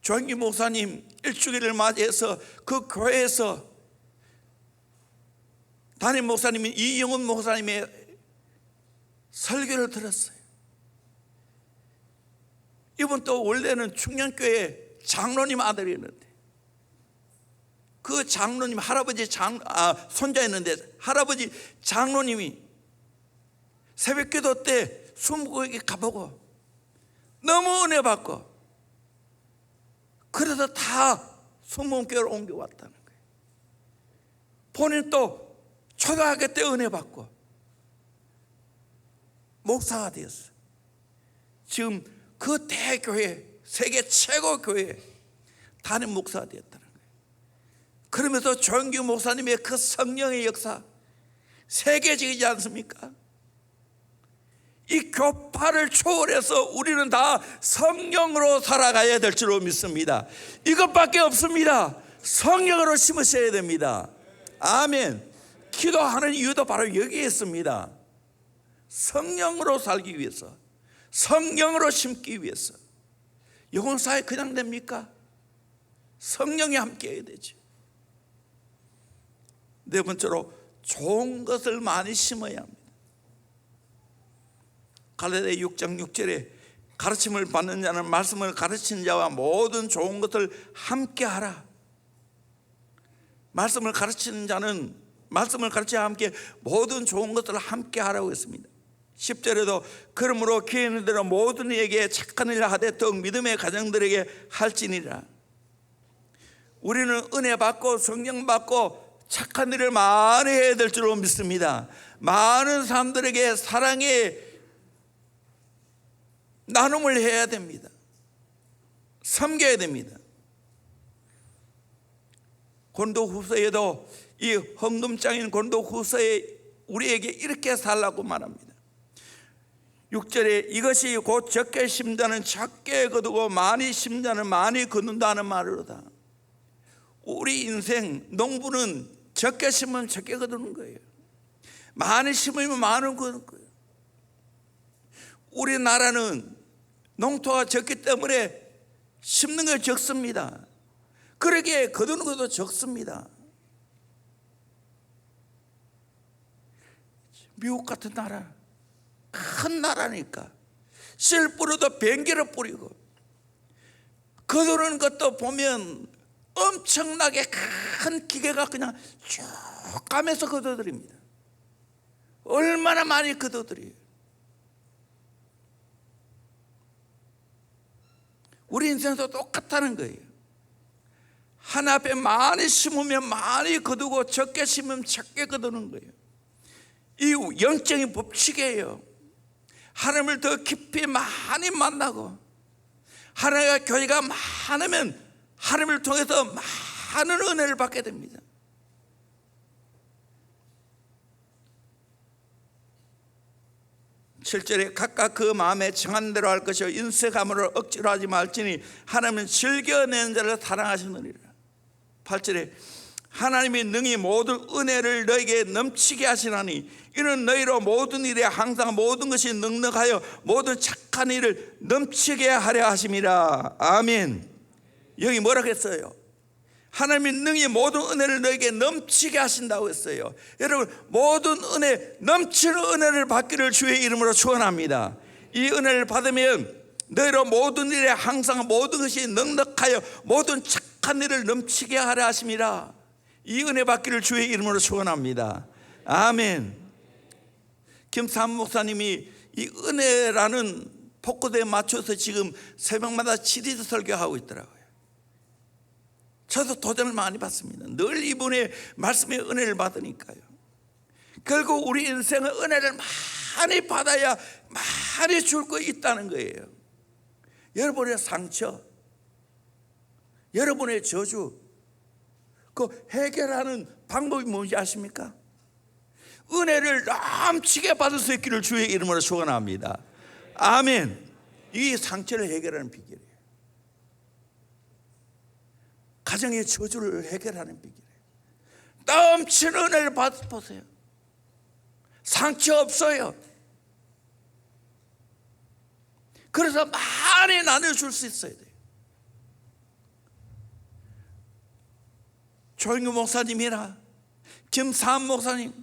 조영기 목사님 일주기를 맞이해서 그 교회에서 담임 목사님인 이영훈 목사님의 설교를 들었어요. 이분 또 원래는 충녕교회 장로님 아들이었는데 그 장로님 할아버지 손자였는데 할아버지 장로님이 새벽기도 때 순복음교회 가보고 너무 은혜 받고 그래서 다 순복음교회로 옮겨왔다는 거예요. 본인 또 초등학교 때 은혜 받고 목사가 되었어요. 지금 그 대교회 세계 최고 교회 담임 목사가 되었다는 거예요. 그러면서 조영규 목사님의 그 성령의 역사 세계적이지 않습니까? 이 교파를 초월해서 우리는 다 성령으로 살아가야 될 줄로 믿습니다. 이것밖에 없습니다. 성령으로 심으셔야 됩니다. 아멘. 기도하는 이유도 바로 여기에 있습니다. 성령으로 살기 위해서, 성령으로 심기 위해서. 영혼사에 그냥 됩니까? 성령이 함께 해야 되죠. 네 번째로 좋은 것을 많이 심어야 합니다. 갈라디아 6장 6절에 가르침을 받는 자는 말씀을 가르치는 자와 모든 좋은 것을 함께 하라. 말씀을 가르치는 자는 말씀을 가르치와 함께 모든 좋은 것들을 함께 하라고 했습니다. 10절에도 그러므로 기회 있는 대로 모든 이에게 착한 일을 하되 더욱 믿음의 가정들에게 할지니라. 우리는 은혜 받고 성령 받고 착한 일을 많이 해야 될 줄로 믿습니다. 많은 사람들에게 사랑의 나눔을 해야 됩니다. 섬겨야 됩니다. 고린도후서에도 이 헌금장인 고린도후서에 우리에게 이렇게 살라고 말합니다. 6절에 이것이 곧 적게 심자는 적게 거두고 많이 심자는 많이 거둔다는 말이로다. 우리 인생 농부는 적게 심으면 적게 거두는 거예요. 많이 심으면 많이 거두는 거예요. 우리나라는 농토가 적기 때문에 심는 게 적습니다. 그러기에 거두는 것도 적습니다. 미국 같은 나라, 큰 나라니까 씨 뿌려도 변기를 뿌리고 거두는 것도 보면 엄청나게 큰 기계가 그냥 쭉 가면서 거둬들입니다. 얼마나 많이 거둬들여요. 우리 인생도 똑같다는 거예요. 하나 앞에 많이 심으면 많이 거두고 적게 심으면 적게 거두는 거예요. 이 영적인 법칙이에요. 하나님을 더 깊이 많이 만나고 하나님과 교회가 많으면 하나님을 통해서 많은 은혜를 받게 됩니다. 실제로 각각 그 마음에 정한 대로 할 것이요 인색함으로 억지로 하지 말지니 하나님은 즐겨내는 자를 사랑하시느니라. 8절에 하나님이 능히 모든 은혜를 너에게 넘치게 하시나니 이는 너희로 모든 일에 항상 모든 것이 넉넉하여 모든 착한 일을 넘치게 하려 하심이라. 아멘. 여기 뭐라 그랬어요? 하나님이 능히 모든 은혜를 너에게 넘치게 하신다고 했어요. 여러분, 모든 은혜, 넘치는 은혜를 받기를 주의 이름으로 축원합니다. 이 은혜를 받으면 너희로 모든 일에 항상 모든 것이 넉넉하여 모든 착한 일을 넘치게 하려 하심이라. 이 은혜 받기를 주의 이름으로 축원합니다. 아멘. 김삼 목사님이 이 은혜라는 포커스에 맞춰서 지금 새벽마다 시리즈 설교하고 있더라고요. 저도 도전을 많이 받습니다. 늘 이분의 말씀의 은혜를 받으니까요. 결국 우리 인생은 은혜를 많이 받아야 많이 줄 거 있다는 거예요. 여러분의 상처, 여러분의 저주, 그 해결하는 방법이 뭔지 아십니까? 은혜를 넘치게 받을 수 있기를 주의 이름으로 축원합니다. 아멘. 이 상처를 해결하는 비결이에요. 가정의 저주를 해결하는 비결이에요. 넘치는 은혜를 받으세요. 상처 없어요. 그래서 많이 나눠줄 수 있어야 돼요. 조영규 목사님이나 김삼 목사님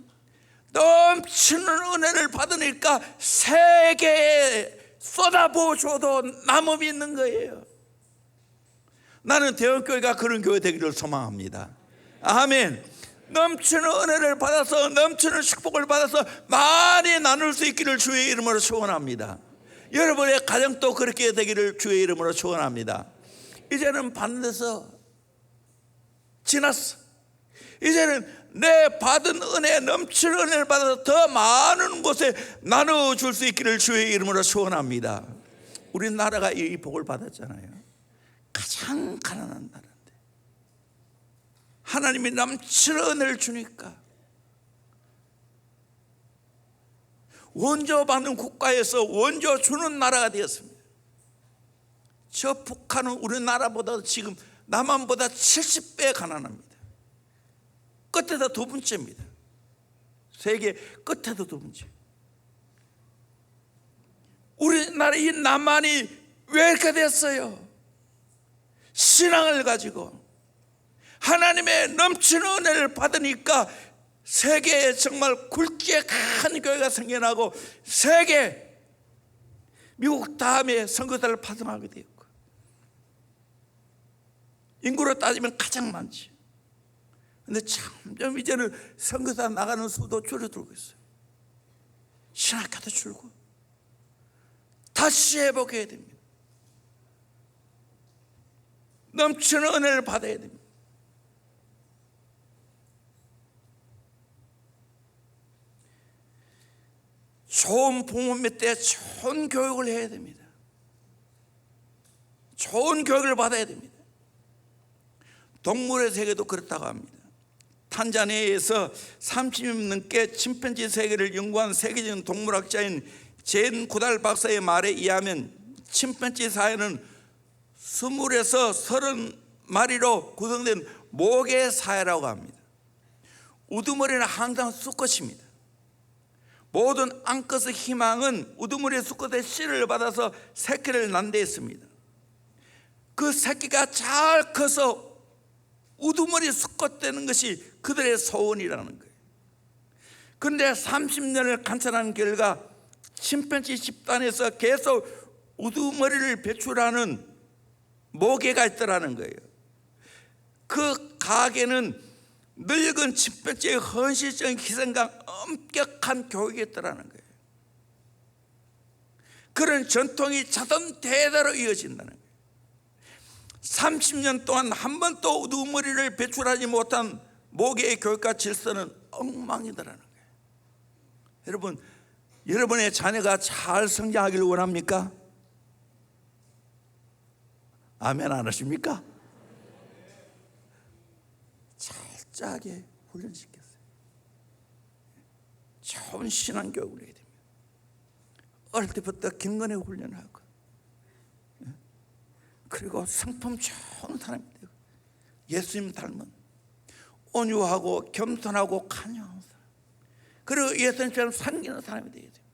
넘치는 은혜를 받으니까 세계에 쏟아부어줘도 남음이 있는 거예요. 나는 대형교회가 그런 교회 되기를 소망합니다. 아멘. 넘치는 은혜를 받아서 넘치는 축복을 받아서 많이 나눌 수 있기를 주의 이름으로 축원합니다. 여러분의 가정도 그렇게 되기를 주의 이름으로 축원합니다. 이제는 반드시 지났어. 이제는 내 받은 은혜, 넘치는 은혜를 받아서 더 많은 곳에 나눠줄 수 있기를 주의 이름으로 축원합니다. 우리나라가 이 복을 받았잖아요. 가장 가난한 나라인데 하나님이 넘치는 은혜를 주니까 원조 받는 국가에서 원조 주는 나라가 되었습니다. 저 북한은 우리나라보다 지금 남한보다 70배 가난합니다. 끝에다 두 번째입니다. 세계 끝에도 두 번째. 우리나라 이 남한이 왜 이렇게 됐어요? 신앙을 가지고 하나님의 넘치는 은혜를 받으니까 세계에 정말 굵게 큰 교회가 생겨나고 세계 미국 다음에 선교사를 파송하게 되었고 인구로 따지면 가장 많지. 근데 점점 이제는 선교사 나가는 수도 줄어들고 있어요. 신학교도 줄고 다시 회복해야 됩니다. 넘치는 은혜를 받아야 됩니다. 좋은 부모 밑에 좋은 교육을 해야 됩니다. 좋은 교육을 받아야 됩니다. 동물의 세계도 그렇다고 합니다. 탄자니아에서 30년 넘게 침팬지 세계를 연구한 세계적인 동물학자인 젠 구달 박사의 말에 의하면 침팬지 사회는 20에서 30마리로 구성된 목의 사회라고 합니다. 우두머리는 항상 수컷입니다. 모든 암컷의 희망은 우두머리 수컷의 씨를 받아서 새끼를 낳는 데 있습니다. 그 새끼가 잘 커서 우두머리 수컷 되는 것이 그들의 소원이라는 거예요. 그런데 30년을 관찰한 결과 침팬지 집단에서 계속 우두머리를 배출하는 모개가 있더라는 거예요. 그 가게는 늙은 침팬지의 헌신적인 희생과 엄격한 교육이 있더라는 거예요. 그런 전통이 자손 대대로 이어진다는 거예요. 30년 동안 한 번도 우두머리를 배출하지 못한 모개의 교육과 질서는 엉망이더라는 거예요. 여러분, 여러분의 자녀가 잘 성장하기를 원합니까? 아멘 안 하십니까? 철저하게 훈련시켰어요. 좋은 신앙교육을 해야 됩니다. 어릴 때부터 경건의 훈련하고 그리고 성품 좋은 사람이 되고 예수님 닮은 온유하고 겸손하고 간요한 사람, 그리고 예수님처럼 섬기는 사람이 되어야 돼요.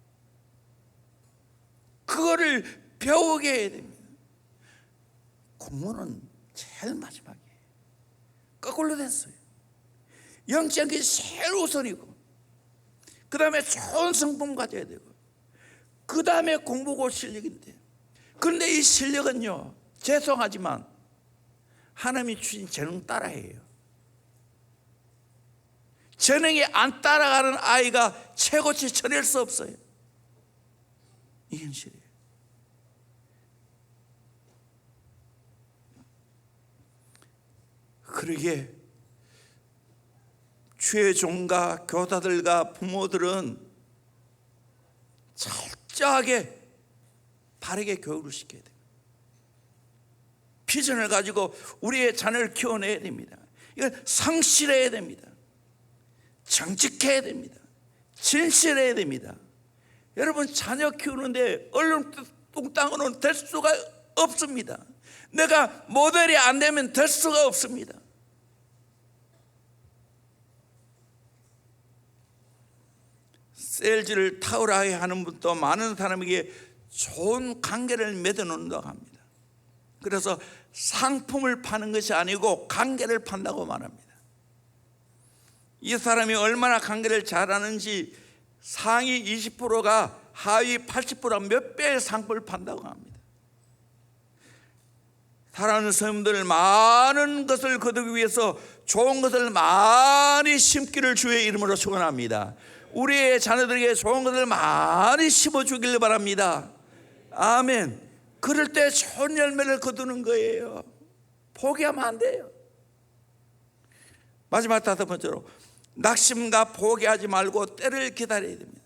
그거를 배우게 해야 됩니다. 공부는 제일 마지막이에요. 거꾸로 됐어요. 영적인 게 제일 우선이고, 그 다음에 좋은 성품 가져야 되고, 그 다음에 공부고 실력인데, 그런데 이 실력은요, 죄송하지만 하나님이 주신 재능 따라해요. 재능이 안 따라가는 아이가 최고치 처리할 수 없어요. 이 현실이에요. 그러기에 주의 종과 교사들과 부모들은 철저하게 바르게 교육을 시켜야 돼요. 비전을 가지고 우리의 자녀를 키워내야 됩니다. 이건 성실해야 됩니다. 정직해야 됩니다. 진실해야 됩니다. 여러분, 자녀 키우는데 얼렁뚱땅으로는 될 수가 없습니다. 내가 모델이 안 되면 될 수가 없습니다. 세일즈를 탁월하게 하는 분도 많은 사람에게 좋은 관계를 맺어놓는다고 합니다. 그래서 상품을 파는 것이 아니고 관계를 판다고 말합니다. 이 사람이 얼마나 관계를 잘하는지 상위 20%가 하위 80%가 몇 배의 상품을 판다고 합니다. 사랑하는 성도들, 많은 것을 거두기 위해서 좋은 것을 많이 심기를 주의 이름으로 축원합니다. 우리의 자녀들에게 좋은 것을 많이 심어주길 바랍니다. 아멘. 그럴 때 좋은 열매를 거두는 거예요. 포기하면 안 돼요. 마지막 5번째로, 낙심과 포기하지 말고 때를 기다려야 됩니다.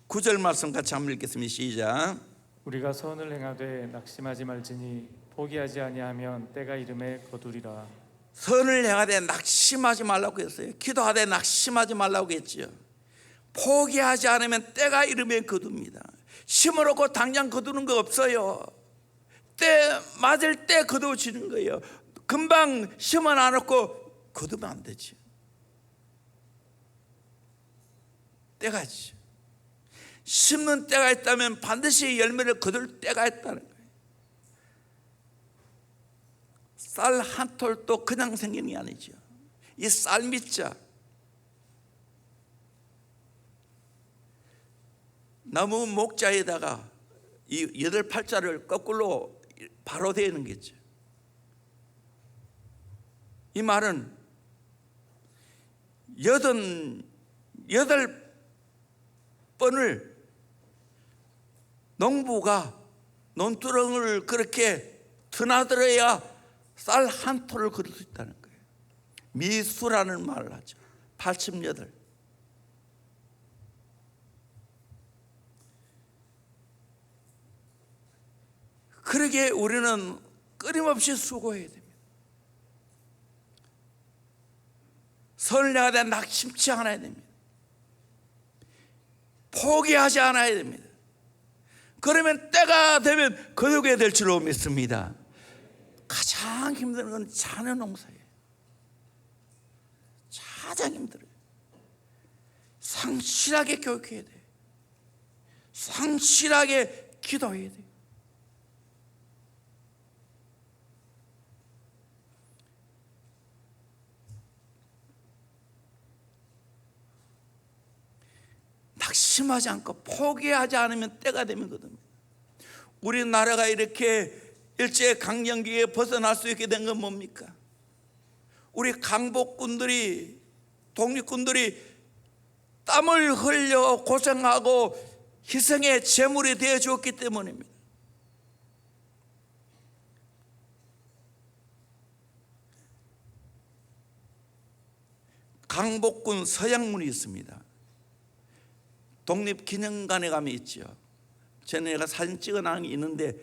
9절 말씀 같이 한번 읽겠습니다. 시작. 우리가 선을 행하되 낙심하지 말지니 포기하지 아니하면 때가 이름에 거두리라. 선을 행하되 낙심하지 말라고 했어요. 기도하되 낙심하지 말라고 했죠. 포기하지 않으면 때가 이름에 거둡니다. 심어놓고 당장 거두는 거 없어요. 때 맞을 때 거두어지는 거예요. 금방 심어놔놓고 거두면 안 되지. 때가 있죠. 심는 때가 있다면 반드시 열매를 거둘 때가 있다는 거예요. 쌀 한 톨도 그냥 생기는 게 아니죠. 이 쌀밑자, 나무 목자에다가 이 8팔자를 거꾸로 바로 대는 거죠. 이 말은 8번을 농부가 논두렁을 그렇게 드나들어야 쌀 한 톨을 거둘 수 있다는 거예요. 미수라는 말을 하죠. 88. 그러기에 우리는 끊임없이 수고해야 됩니다. 선을 행하되 낙심치 않아야 됩니다. 포기하지 않아야 됩니다. 그러면 때가 되면 거두게 될 줄로 믿습니다. 가장 힘든 건 자녀 농사예요. 가장 힘들어요. 상실하게 교육해야 돼요. 상실하게 기도해야 돼요. 낙심하지 않고 포기하지 않으면 때가 되면 거듭니다. 우리나라가 이렇게 일제강점기에 벗어날 수 있게 된 건 뭡니까? 우리 강복군들이, 독립군들이 땀을 흘려 고생하고 희생의 제물이 되어 주었기 때문입니다. 강복군 서양문이 있습니다. 독립기념관에 가면 있죠. 전에 내가 사진 찍어놓은 게 있는데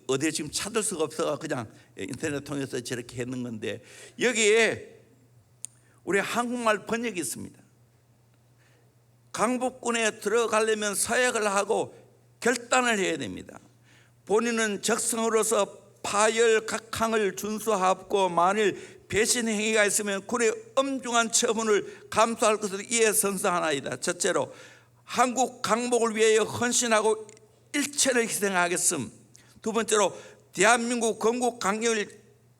어디에 지금 찾을 수가 없어서 그냥 인터넷 통해서 저렇게 했는 건데, 여기에 우리 한국말 번역이 있습니다. 강복군에 들어가려면 서약을 하고 결단을 해야 됩니다. 본인은 적성으로서 파열 각항을 준수하고 만일 배신 행위가 있으면 군의 엄중한 처분을 감수할 것을 이에 선서하나이다. 첫째로 한국 강복을 위하여 헌신하고 일체를 희생하겠음. 두 번째로 대한민국 건국 강령을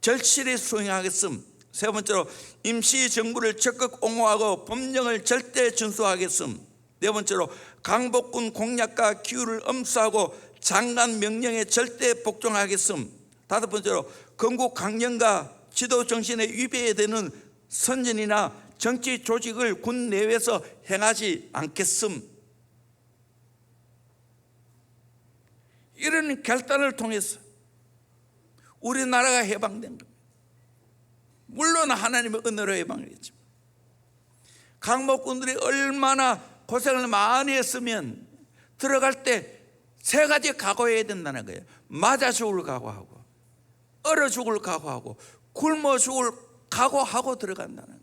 절실히 수행하겠음. 세 번째로 임시정부를 적극 옹호하고 법령을 절대 준수하겠음. 네 번째로 강복군 공약과 기후를 엄수하고 장관 명령에 절대 복종하겠음. 다섯 번째로 건국 강령과 지도 정신에 위배되는 선전이나 정치 조직을 군 내외에서 행하지 않겠음. 이런 결단을 통해서 우리나라가 해방된 겁니다. 물론 하나님의 은혜로 해방했지만 강복군들이 얼마나 고생을 많이 했으면 들어갈 때 세 가지 각오해야 된다는 거예요. 맞아 죽을 각오하고, 얼어 죽을 각오하고, 굶어 죽을 각오하고 들어간다는 거예요.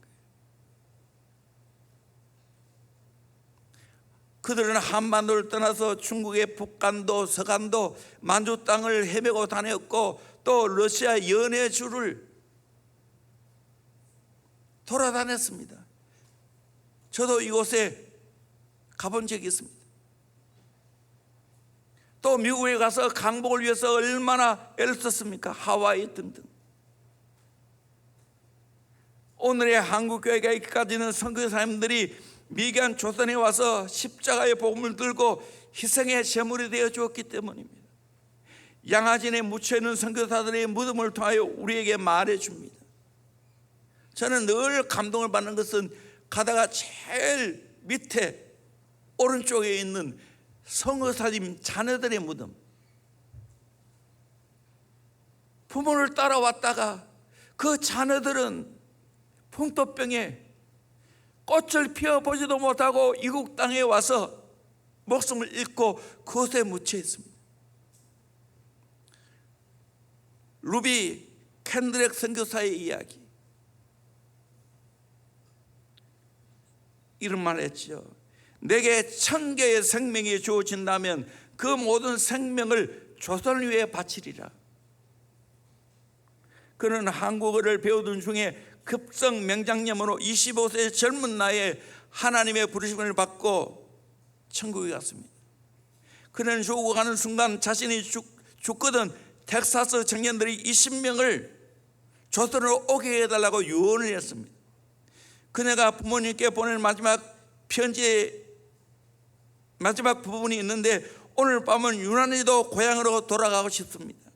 그들은 한반도를 떠나서 중국의 북간도, 서간도, 만주 땅을 헤매고 다녔고 또 러시아 연해주를 돌아다녔습니다. 저도 이곳에 가본 적이 있습니다. 또 미국에 가서 강복을 위해서 얼마나 애를 썼습니까? 하와이 등등. 오늘의 한국교회가 있기까지는 선교사님들이 미개한 조선에 와서 십자가의 복음을 들고 희생의 제물이 되어 주었기 때문입니다. 양화진에 묻혀있는 선교사들의 무덤을 통하여 우리에게 말해줍니다. 저는 늘 감동을 받는 것은 가다가 제일 밑에 오른쪽에 있는 선교사님 자녀들의 무덤. 부모를 따라왔다가 그 자녀들은 풍토병에 꽃을 피워보지도 못하고 이국 땅에 와서 목숨을 잃고 그곳에 묻혀 있습니다. 루비 캔드렉 선교사의 이야기, 이런 말 했죠. 내게 1000개의 생명이 주어진다면 그 모든 생명을 조선을 위해 바치리라. 그는 한국어를 배우던 중에 급성 명장염으로 25세 젊은 나이에 하나님의 부르심을 받고 천국에 갔습니다. 그는 죽어가는 순간 자신이 죽거든 텍사스 청년들이 20명을 조선으로 오게 해달라고 유언을 했습니다. 그녀가 부모님께 보낼 마지막 편지의 마지막 부분이 있는데 오늘 밤은 유난히도 고향으로 돌아가고 싶습니다.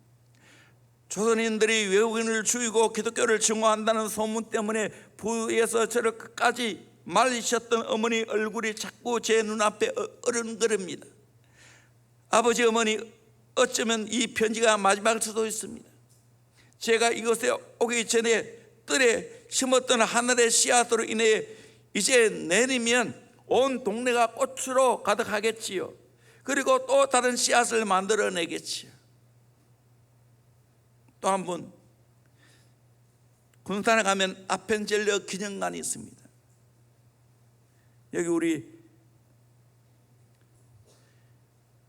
조선인들이 외국인을 죽이고 기독교를 증오한다는 소문 때문에 부에서 저를 끝까지 말리셨던 어머니 얼굴이 자꾸 제 눈앞에 어른거립니다. 아버지 어머니, 어쩌면 이 편지가 마지막일 수도 있습니다. 제가 이곳에 오기 전에 뜰에 심었던 하늘의 씨앗으로 인해 이제 내리면 온 동네가 꽃으로 가득하겠지요. 그리고 또 다른 씨앗을 만들어내겠지요. 또 한 번 군산에 가면 아펜젤러 기념관이 있습니다. 여기 우리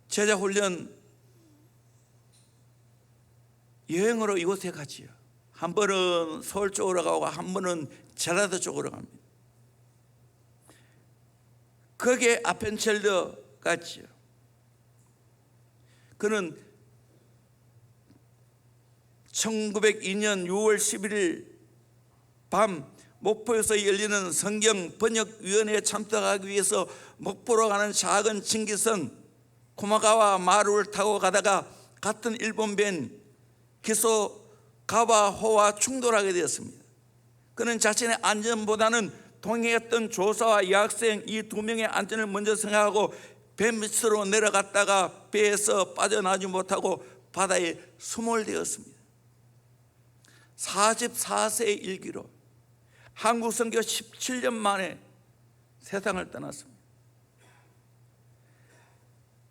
제자훈련 여행으로 이곳에 가지요. 한 번은 서울 쪽으로 가고 한 번은 전라도 쪽으로 갑니다. 거기에 아펜젤러가 있지요. 그는 1902년 6월 11일 밤 목포에서 열리는 성경 번역위원회에 참석하기 위해서 목포로 가는 작은 증기선 코마가와 마루를 타고 가다가 같은 일본 밴 기소가와호와 충돌하게 되었습니다. 그는 자신의 안전보다는 동행했던 조사와 여학생 이 두 명의 안전을 먼저 생각하고 배 밑으로 내려갔다가 배에서 빠져나오지 못하고 바다에 수몰되었습니다. 44세의 일기로 한국 선교 17년 만에 세상을 떠났습니다.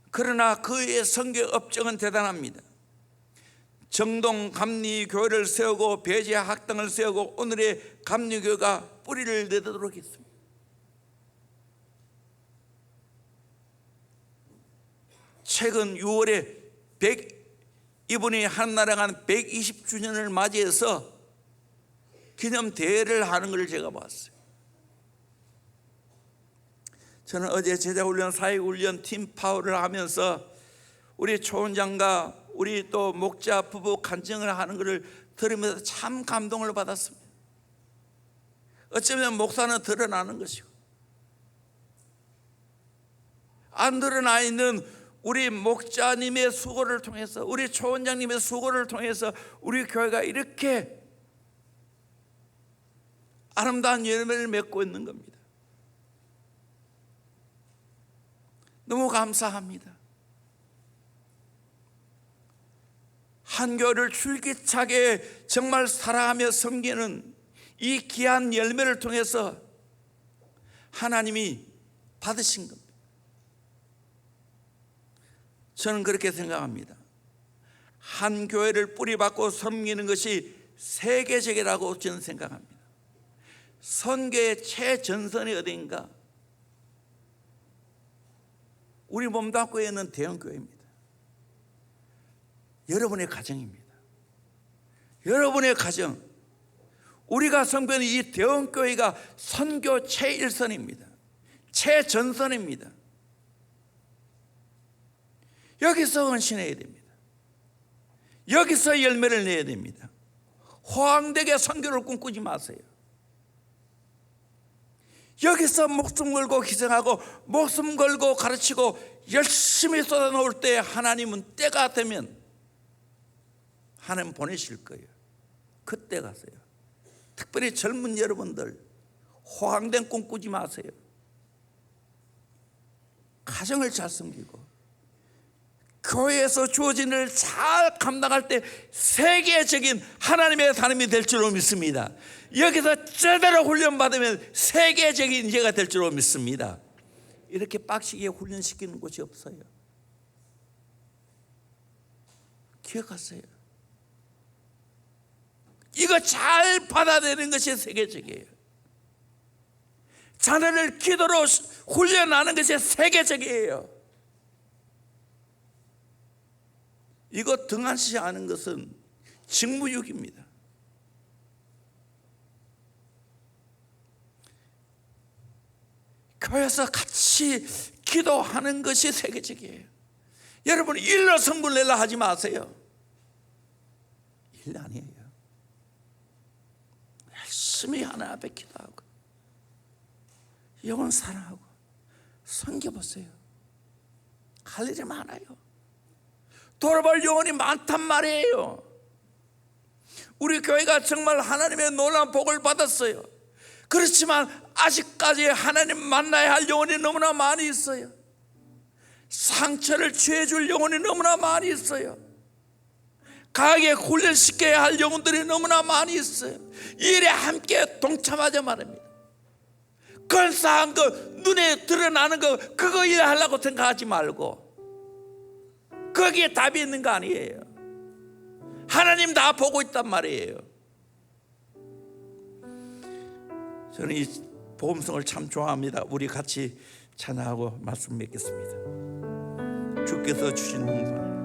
그러나 그의 선교 업적은 대단합니다. 정동 감리교회를 세우고 배제 학당을 세우고 오늘의 감리교회가 뿌리를 내도록 했습니다. 최근 6월에 이분이 한나라 간 120주년을 맞이해서 기념 대회를 하는 걸 제가 봤어요. 저는 어제 제자훈련, 사역훈련 팀 파워를 하면서 우리 초원장과 우리 또 목자 부부 간증을 하는 것을 들으면서 참 감동을 받았습니다. 어쩌면 목사는 드러나는 것이고 안 드러나 있는 우리 목자님의 수고를 통해서, 우리 초원장님의 수고를 통해서 우리 교회가 이렇게 아름다운 열매를 맺고 있는 겁니다. 너무 감사합니다. 한 교회를 줄기차게 정말 사랑하며 섬기는 이 귀한 열매를 통해서 하나님이 받으신 겁니다. 저는 그렇게 생각합니다. 한 교회를 뿌리박고 섬기는 것이 세계적이라고 저는 생각합니다. 선교의 최전선이 어딘가? 우리 몸담고에 있는 대형교회입니다. 여러분의 가정입니다. 여러분의 가정, 우리가 섬기는 이 대형교회가 선교 최일선입니다. 최전선입니다. 여기서 헌신해야 됩니다. 여기서 열매를 내야 됩니다. 호황되게 선교를 꿈꾸지 마세요. 여기서 목숨 걸고 희생하고 목숨 걸고 가르치고 열심히 쏟아놓을 때 하나님은 때가 되면 하나님 보내실 거예요. 그때 가세요. 특별히 젊은 여러분들 호황된 꿈 꾸지 마세요. 가정을 잘 섬기고 교회에서 주어진 일을 잘 감당할 때 세계적인 하나님의 사람이 될 줄로 믿습니다. 여기서 제대로 훈련받으면 세계적인 예가 될 줄로 믿습니다. 이렇게 빡시게 훈련시키는 곳이 없어요. 기억하세요. 이거 잘 받아들이는 것이 세계적이에요. 자녀를 기도로 훈련하는 것이 세계적이에요. 이거 등한시 하는 것은 직무유기입니다. 교회에서 같이 기도하는 것이 세계적이에요. 여러분 일로 성불 내려 하지 마세요. 일 아니에요. 열심히 하나님 앞에 기도하고 영혼 사랑하고 섬겨보세요. 할 일이 많아요. 돌아볼 영혼이 많단 말이에요. 우리 교회가 정말 하나님의 놀라운 복을 받았어요. 그렇지만 아직까지 하나님 만나야 할 영혼이 너무나 많이 있어요. 상처를 취해줄 영혼이 너무나 많이 있어요. 강하게 훈련시켜야 할 영혼들이 너무나 많이 있어요. 이 일에 함께 동참하자 말입니다. 근사한 거, 눈에 드러나는 거, 그거 일하려고 생각하지 말고 거기에 답이 있는 거 아니에요. 하나님 다 보고 있단 말이에요. 저는 이 복음성을 참 좋아합니다. 우리 같이 찬양하고 말씀 맺겠습니다. 주께서 주신 홍사